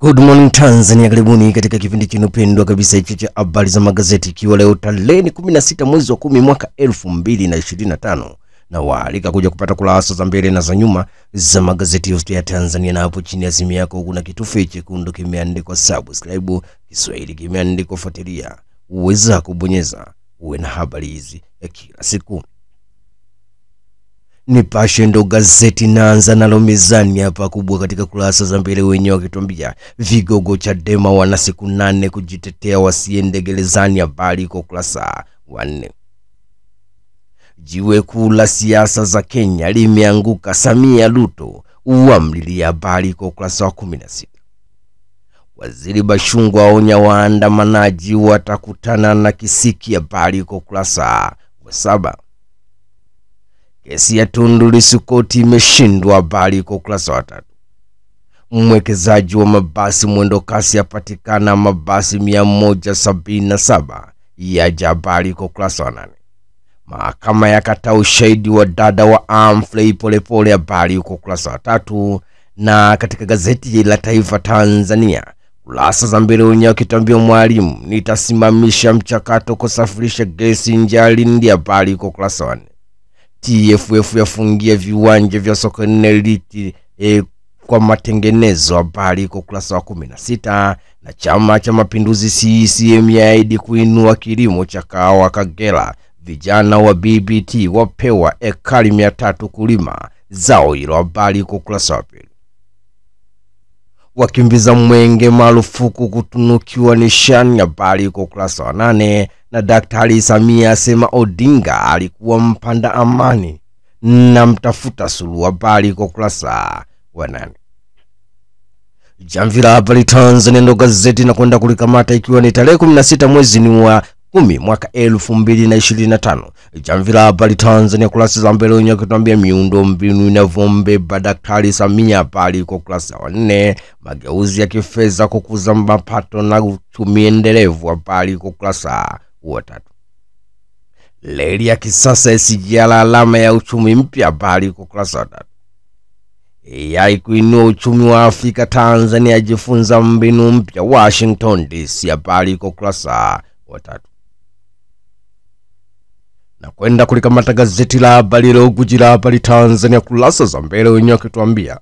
Good morning Tanzania, karibuni katika kipindi chenu pendwa kabisa hicho cha habari za magazeti, ikiwa leo tarehe 16 mwezi wa 10 mwaka 2025, na waalika kuja kupata kurasa za mbele na za nyuma za magazeti yote ya Tanzania. Na hapo chini ya simu yako kuna kitufe chekundu kimeandikwa subscribe, Kiswahili kimeandikwa fuatilia, uweza kubonyeza uwe na habari hizi ya kila siku. Nipashe ndo gazeti naanza nalo mezani hapa kubwa katika kurasa za mbele, wenyewe wakituambia vigogo Chadema wana siku 8 kujitetea wasiende gerezani, habari kwa kurasa 4. Jiwe kuu la siasa za Kenya limeanguka, Samia Ruto uamlilia, habari kwa kurasa 16. Waziri Bashungwa aonya waandamanaji watakutana na kisiki, habari kwa kurasa 7. Kesi ya Tundu Lissu koti imeshindwa, habari kwa ukurasa wa 3. Mwekezaji wa mabasi mwendo kasi yapatikana, mabasi 177 yaja, habari kwa ukurasa wa 8. Mahakama yakataa ushahidi wa dada wa Humphrey Polepole, habari kwa ukurasa wa 3. Na katika gazeti la Taifa Tanzania kurasa za mbele wenyewe wakituambia Mwalimu nitasimamisha mchakato kusafirisha gesi nje ya Lindi, habari kwa ukurasa wa 4. TFF yafungia viwanja vya Sokoine kwa matengenezo, habari kwa ukurasa wa 16. Na Chama cha Mapinduzi CCM yaahidi kuinua kilimo cha kahawa Kagera, vijana wa BBT wapewa ekari 300 kulima zao hilo, habari kwa ukurasa wa 2. Wakimbiza mwenge marufuku kutunukiwa nishani, habari kwa ukurasa wa 8. Na Daktari Samia asema Odinga alikuwa mpanda amani na mtafuta suluhu, habari kwa ukurasa wa 8. Jamvi la habari Tanzania ndo gazeti na kwenda kulikamata, ikiwa ni tarehe 16 mwezi wa 10 mwaka 2025. Jamvi la habari Tanzania kurasa za mbele wenyewe kutuambia miundo mbinu inavombeba Daktari Samia, habari kwa ukurasa wa 4. Mageuzi ya kifedha kukuza mapato na uchumi endelevu, habari kwa ukurasa wa 3. Reli ya kisasa SGR alama ya uchumi mpya, habari kwa ukurasa wa 3. AI kuinua uchumi wa Afrika, Tanzania jifunza mbinu mpya Washington DC, habari kwa ukurasa wa 3. Na kwenda kulikamata gazeti la habari leo, guji la habari Tanzania kurasa za mbele wenyewe kutuambia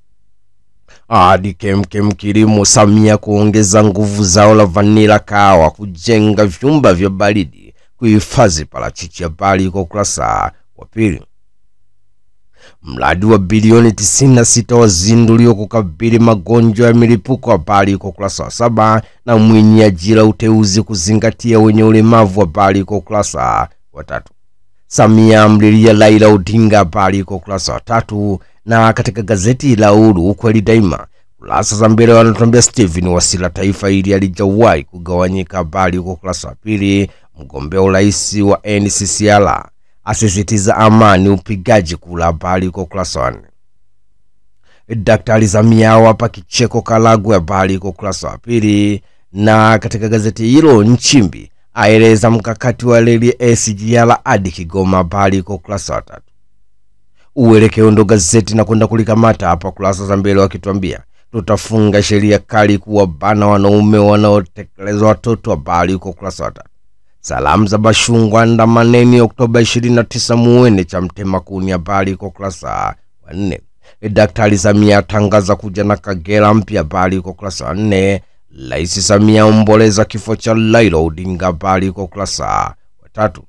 hadi kemkem kilimo, Samia kuongeza nguvu zao la vanila kahawa, kujenga vyumba vya baridi, kuhifadhi parachichi, habari kwa ukurasa wa 2. Mradi wa bilioni 96 wazinduliwa kukabili magonjwa ya milipuko, habari kwa ukurasa wa 7. Na Mwinyi ajira uteuzi kuzingatia wenye ulemavu, habari kwa ukurasa wa 3. Samia amlilia Raila Odinga, habari kwa ukurasa wa 3. Na katika gazeti la Uhuru ukweli daima kurasa za mbele wanatuambia Stephen Wasira taifa hili alijawahi kugawanyika, habari kwa ukurasa wa 2. Mgombea urais wa NCCR asisitiza amani upigaji kula, habari kwa ukurasa wa 4. Daktari Samia wapa kicheko Karagwe, habari kwa ukurasa wa 2. Na katika gazeti hilo Nchimbi aeleza mkakati wa reli SGR hadi Kigoma, habari kwa ukurasa wa 3. Uelekeo ndo gazeti na kwenda kulikamata hapa kurasa za mbele wakituambia tutafunga sheria kali kuwabana wanaume wanaotekeleza watoto, habari kwa ukurasa wa 3. Salamu za Bashungwa andamaneni Oktoba 29 muende cha Mtema Kuni, habari kwa ukurasa wa 4. Daktari Samia tangaza kuja na Kagera mpya, habari kwa ukurasa wa 4. Rais Samia omboleza kifo cha Raila Odinga, habari kwa ukurasa wa 3.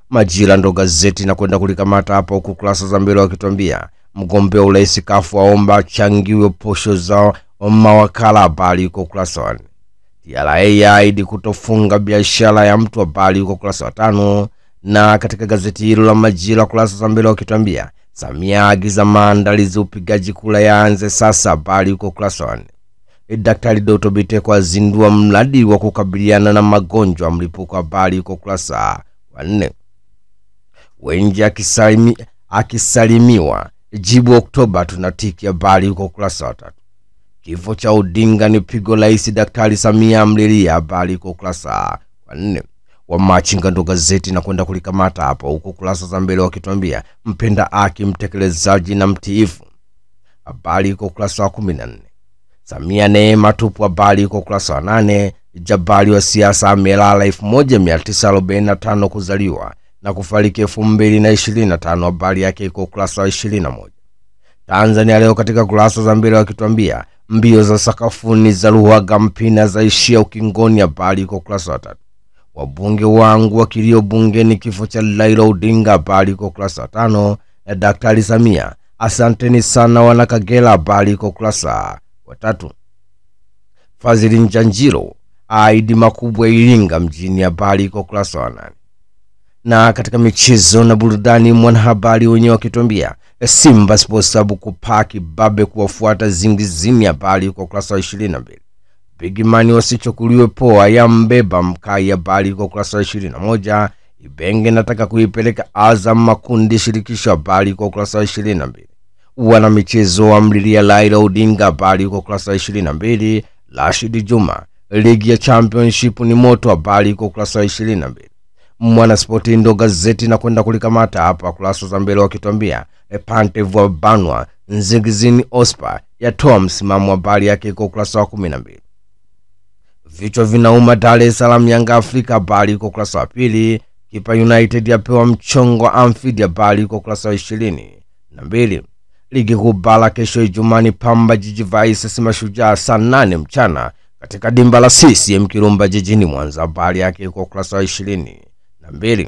Majira ndo gazeti na kwenda kulikamata hapa huku kurasa za mbele wakituambia mgombea urais kafu aomba changiwe posho za mawakala, habari kwa ukurasa wa 4. TRA yaahidi kutofunga biashara ya mtu, habari kwa ukurasa wa 5. Na katika gazeti hilo la Majira kurasa za mbele wakituambia Samia agiza maandalizi upigaji kura yaanze sasa, habari kwa ukurasa wa 4. Daktari Doto Biteko azindua mradi wa kukabiliana na magonjwa mlipuko, habari kwa ukurasa wa 4. Wengi akisalimiwa jibu Oktoba tunatiki, habari kwa ukurasa wa 3. Kifo cha Odinga ni pigo rais Daktari Samia amlilia, habari kwa ukurasa wa 4. Wa Machinga ndo gazeti na kwenda kulikamata hapa huko kurasa za mbele wakituambia mpenda haki mtekelezaji na mtiifu, habari kwa ukurasa wa 14. Samia Neema tupu, habari iko ukurasa wa 8. Jabali wa siasa amelala 1945 kuzaliwa na kufariki 2025, habari yake iko ukurasa wa 21. Tanzania Leo katika kurasa za mbele wakituambia mbio za sakafuni za Luhaga Mpina zaishia ukingoni, habari iko ukurasa wa 3. Wabunge wangu wakilio bungeni kifo cha Raila Odinga, habari iko ukurasa wa 5. Na Daktari Samia, asanteni sana wana Kagera, habari iko ukurasa wa 3. Fadhili Njanjiro aidi makubwa Iringa mjini, habari iko ukurasa wa 8. Na katika michezo na burudani, mwanahabari wenyewe wakituambia Simba Sports Club kupaki babe kuwafuata Zingizini, habari iko ukurasa wa 22. Big Man wasichukuliwe poa ya mbeba Mkai, habari iko ukurasa wa 21. Ibenge nataka kuipeleka Azam makundi shirikisho, habari iko ukurasa wa 22. Wana michezo wa mlilia Raila Odinga, habari iko ukurasa wa 22. Rashid Juma, ligi ya championship ni moto, habari iko ukurasa wa 22. Mwana Sporti ndo gazeti na kwenda kulikamata hapa kurasa za mbele wakituambia Pantev wa banwa Zingizini Ospa yatoa msimamo, habari yake iko ukurasa wa 12. Vichwa vinauma Dar es Salaam Yanga Afrika, habari iko ukurasa wa 2. Kipa United yapewa mchongo Anfield, habari iko ukurasa wa 22. Ligi kuu bara kesho Ijumaa, Pamba Jiji vs Mashujaa saa 8 mchana katika dimba la CCM Kirumba jijini Mwanza, habari yake iko ukurasa wa 22.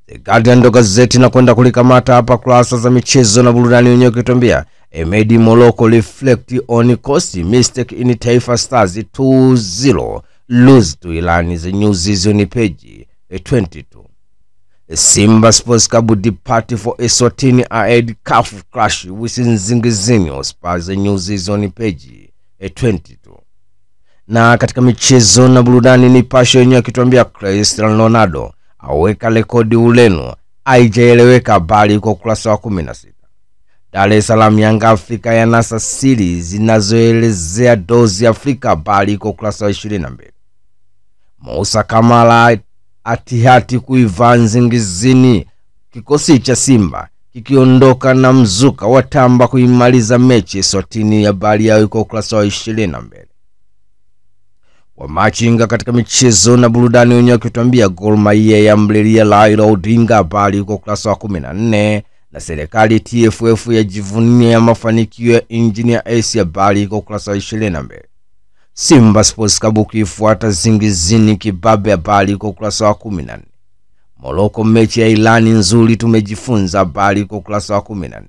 The Guardian ndo gazeti na kwenda kulikamata hapa kurasa za michezo na burudani wenyewe kutuambia Emedi Moloko reflect on cost mistake in Taifa Stars 2-0 lose to Ilani, the news season page 22. Simba Sports Club depart for Eswatini ahead CAF clash with Zingizini Spurs, the news season page 22. Na katika michezo na burudani, Nipashe yenyewe akituambia Cristiano Ronaldo aweka rekodi Ureno haijaeleweka, habari kwa ukurasa wa 16. Dar es Salaam Yanga Afrika ya nasa siri zinazoelezea dozi Afrika, habari kwa ukurasa wa 22. Musa Kamara atihati kuiva Zingizini, kikosi cha Simba kikiondoka na mzuka watamba kuimaliza mechi Eswatini, habari yao iko ukurasa wa 22. Wa machinga katika michezo na burudani wenyewe kutuambia Gor Mahia ya mlilia Raila Odinga, habari iko ukurasa wa 14. Na serikali TFF yajivunia mafanikio ya Engineer Ace, habari iko ukurasa wa 22. Simba Sports Club kifuata Zingizini kibabe, habari iko ukurasa wa 14. Morocco mechi ya Ilani nzuri tumejifunza, habari iko ukurasa wa 14.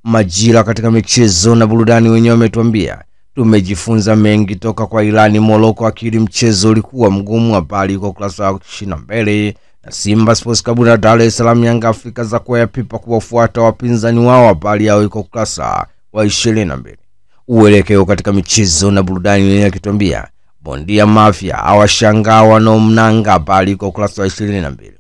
Majira katika michezo na burudani wenyewe wametuambia tumejifunza mengi toka kwa Ilani Morocco, akili mchezo ulikuwa mgumu, habari iko ukurasa wa 22. Na Simba Sports Club na Dar es Salaam Yanga Afrika za kwa pipa kuwafuata wapinzani wao, habari yao iko ukurasa wa 22. Uelekeo katika michezo na burudani wenyewe akituambia bondia Mafia awashangaa wanaomnanga, habari iko ukurasa wa 22.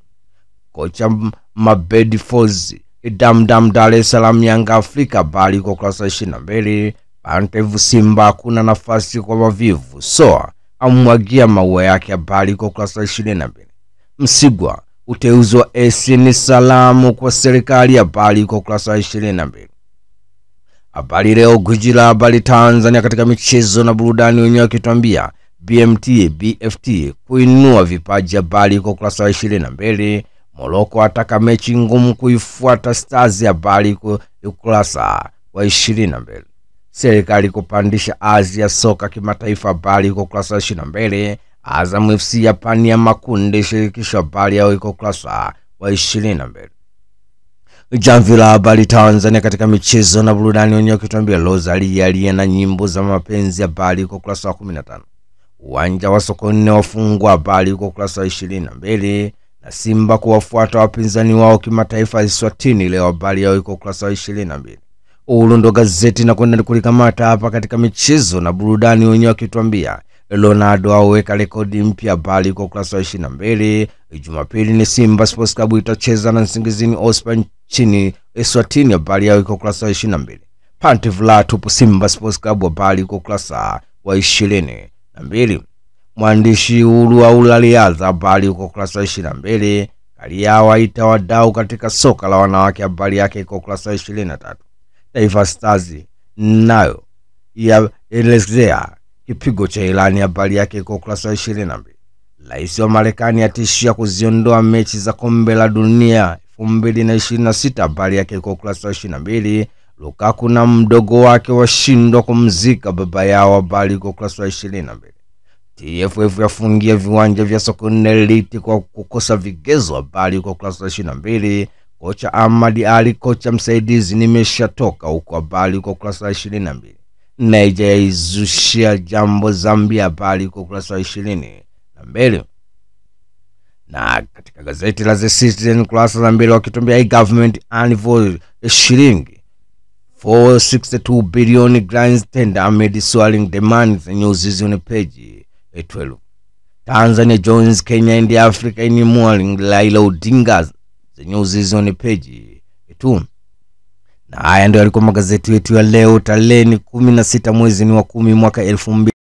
Kocha Mabedi Fozi Damdam Dar es Salaam Yanga Afrika, habari iko ukurasa wa 22. Pantev Simba kuna nafasi kwa wavivu, Soa amwagia maua yake, habari iko ukurasa wa 22. Msigwa uteuzi wa SN salamu kwa serikali, habari iko ukurasa wa 22. Habari Leo gujila habari Tanzania katika michezo na burudani wenyewe kituambia BFT kuinua vipaji, habari iko ukurasa wa 22. Morocco ataka mechi ngumu kuifuata Stars, habari iko ukurasa wa 22. Serikali kupandisha Asia soka kimataifa, habari iko ukurasa wa 22. Azam FC yapani ya makundi shirikisho, habari yao iko ukurasa wa 22. Jamvi la habari Tanzania katika michezo na burudani wenyewe kituambia Rosalia aliye na nyimbo za mapenzi, habari iko ukurasa wa 15. Uwanja wa Sokoine wafungwa, habari iko ukurasa wa 22. Na Simba kuwafuata wapinzani wao kimataifa Eswatini leo, habari yao iko ukurasa wa 22. Ulundo gazeti na kwenda kulikamata hapa katika michezo na burudani wenyewe kituambia Ronaldo aweka rekodi mpya, habari iko ukurasa wa 22. Jumapili ni Simba Sports Club itacheza na Zingizini Ospa nchini Eswatini, habari yao iko ukurasa wa 22. Pantev la tupu Simba Sports Club, habari iko ukurasa wa 22. Mwandishi Ulu Aulaliaza, habari iko ukurasa wa 22. Kaliawa itawadau katika soka la wanawake, habari yake iko ukurasa wa 23. Taifa Stars nayo yaelezea kipigo cha Irani. Habari yake iko ukurasa wa 22. Rais wa Marekani atishia kuziondoa mechi za kombe la dunia 2026. Habari yake iko ukurasa wa 22. Lukaku na mdogo wake washindwa kumzika baba yao. Habari iko ukurasa wa 22. TFF yafungia viwanja vya Sokoine Liti kwa kukosa vigezo. Habari iko ukurasa wa 22. Kocha Ahmad Ali, kocha msaidizi, nimeshatoka huko. Habari iko ukurasa wa 22. Nigeria izushia jambo Zambia. Habari iko ukurasa wa 22. Na katika gazeti la The Citizen kurasa za mbele wakituambia government unveils shilingi 462 billion grants tender amid swelling demand. The news is on page 12. Tanzania joins Kenya and Africa in mourning Raila Odinga. The news is on page 2. Na haya ndio yalikuwa magazeti yetu ya leo tarehe 16 mwezi wa 10 mwaka 2000.